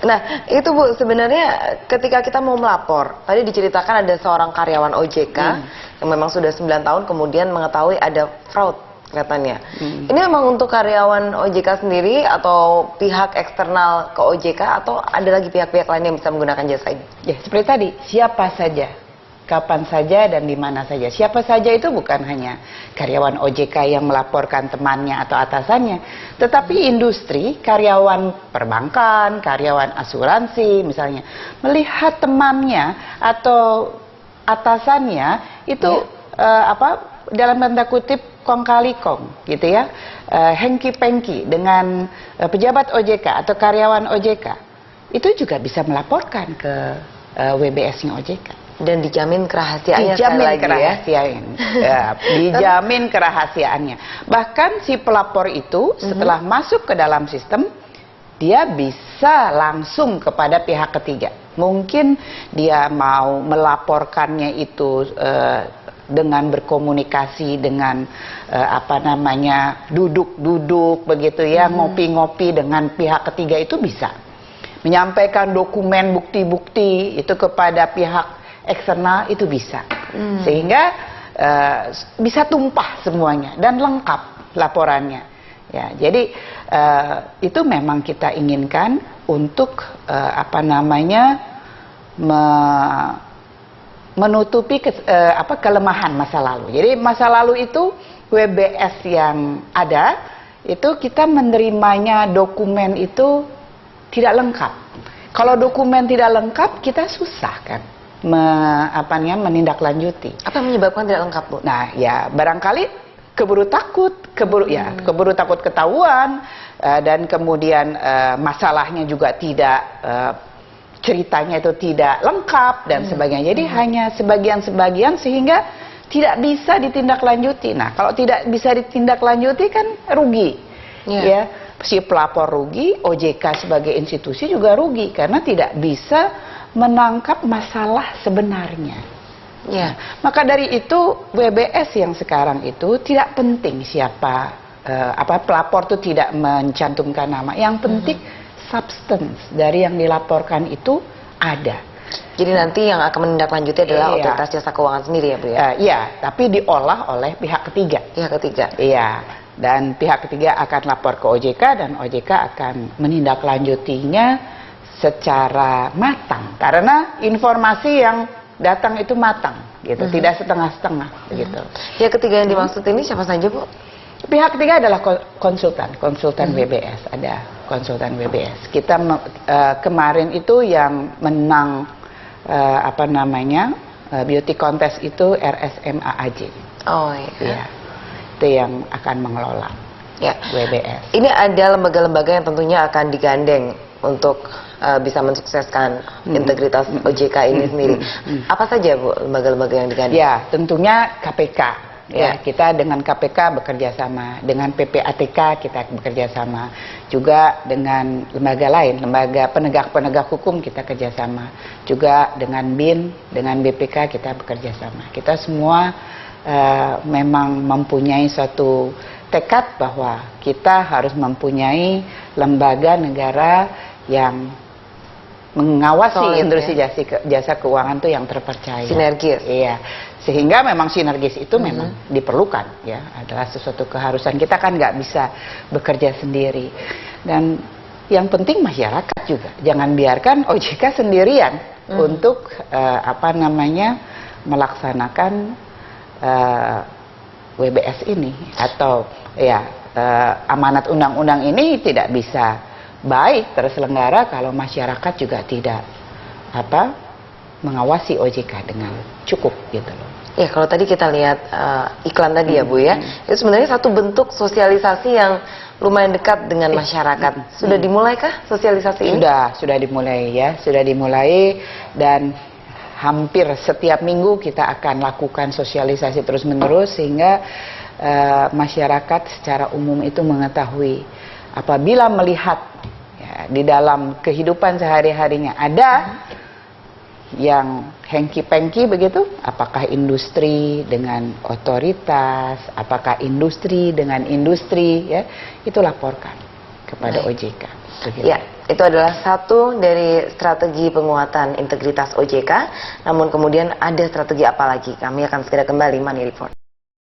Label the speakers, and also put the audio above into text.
Speaker 1: Nah, itu Bu, sebenarnya ketika kita mau melapor, tadi diceritakan ada seorang karyawan OJK yang memang sudah 9 tahun kemudian mengetahui ada fraud katanya. Ini memang untuk karyawan OJK sendiri atau pihak eksternal ke OJK atau ada lagi pihak-pihak lain yang bisa menggunakan jasa ini?
Speaker 2: Ya, seperti tadi, siapa saja, kapan saja dan di mana saja. Siapa saja itu bukan hanya karyawan OJK yang melaporkan temannya atau atasannya, tetapi industri, karyawan perbankan, karyawan asuransi misalnya, melihat temannya atau atasannya itu dalam tanda kutip kong kali kong gitu ya, hengki pengki dengan pejabat OJK atau karyawan OJK, itu juga bisa melaporkan ke WBS-nya OJK.
Speaker 1: Dan dijamin kerahasiaannya
Speaker 2: dijamin kerahasiaannya. Bahkan si pelapor itu setelah masuk ke dalam sistem, dia bisa langsung kepada pihak ketiga. Mungkin dia mau melaporkannya itu dengan berkomunikasi dengan duduk-duduk begitu ya, ngopi-ngopi dengan pihak ketiga, itu bisa menyampaikan dokumen bukti-bukti itu kepada pihak eksternal, itu bisa. Sehingga bisa tumpah semuanya dan lengkap laporannya. Ya, jadi itu memang kita inginkan untuk menutupi kelemahan masa lalu. Jadi masa lalu itu WBS yang ada itu kita menerimanya dokumen itu tidak lengkap. Kalau dokumen tidak lengkap, kita susah kan menindaklanjuti.
Speaker 1: Apa yang menyebabkan tidak lengkap, Bu?
Speaker 2: Nah, ya barangkali keburu takut ketahuan, dan kemudian masalahnya juga tidak ceritanya itu tidak lengkap dan sebagainya. Jadi hanya sebagian-sebagian sehingga tidak bisa ditindaklanjuti. Nah, kalau tidak bisa ditindaklanjuti kan rugi. Ya, si pelapor rugi, OJK sebagai institusi juga rugi karena tidak bisa menangkap masalah sebenarnya. Ya, maka dari itu WBS yang sekarang itu tidak penting siapa pelapor itu tidak mencantumkan nama. Yang penting substance dari yang dilaporkan itu ada.
Speaker 1: Jadi nanti yang akan menindaklanjuti adalah otoritas jasa keuangan sendiri ya, Bu ya?
Speaker 2: Iya, tapi diolah oleh pihak ketiga.
Speaker 1: Pihak ketiga?
Speaker 2: Iya, dan pihak ketiga akan lapor ke OJK dan OJK akan menindaklanjutinya secara matang. Karena informasi yang datang itu matang, gitu, tidak setengah-setengah, gitu.
Speaker 1: Pihak ketiga yang dimaksud ini siapa saja, Bu?
Speaker 2: Pihak ketiga adalah konsultan WBS, ada konsultan WBS. Kita kemarin itu yang menang beauty contest itu RSMAAJ.
Speaker 1: Oh iya.
Speaker 2: Ya, itu yang akan mengelola WBS.
Speaker 1: Ini ada lembaga-lembaga yang tentunya akan digandeng untuk bisa mensukseskan integritas OJK ini sendiri. Apa saja, Bu, lembaga-lembaga yang digandeng? Ya,
Speaker 2: tentunya KPK. Ya, kita dengan KPK bekerja sama, dengan PPATK kita bekerja sama, juga dengan lembaga lain, lembaga penegak hukum kita kerjasama, juga dengan BIN, dengan BPK kita bekerja sama. Kita semua memang mempunyai suatu tekad bahwa kita harus mempunyai lembaga negara yang mengawasi industri jasa keuangan itu yang terpercaya.
Speaker 1: Sinergis.
Speaker 2: Iya. Sehingga memang sinergis itu memang diperlukan, ya, adalah sesuatu keharusan. Kita kan nggak bisa bekerja sendiri. Dan yang penting masyarakat juga jangan biarkan OJK sendirian untuk melaksanakan WBS ini atau amanat undang-undang ini tidak bisa baik terselenggara kalau masyarakat juga tidak mengawasi OJK dengan cukup, gitu loh.
Speaker 1: Ya, kalau tadi kita lihat iklan tadi ya, Bu ya, itu sebenarnya satu bentuk sosialisasi yang lumayan dekat dengan masyarakat. Sudah dimulaikah sosialisasi ini?
Speaker 2: Sudah dimulai ya, sudah dimulai, dan hampir setiap minggu kita akan lakukan sosialisasi terus-menerus sehingga masyarakat secara umum itu mengetahui apabila melihat di dalam kehidupan sehari-harinya ada yang hengki-pengki begitu, apakah industri dengan otoritas, apakah industri dengan industri, ya, itu laporkan. kepada
Speaker 1: Baik.
Speaker 2: OJK.
Speaker 1: Ya, itu adalah satu dari strategi penguatan integritas OJK. Namun kemudian ada strategi apa lagi? Kami akan segera kembali Money Report.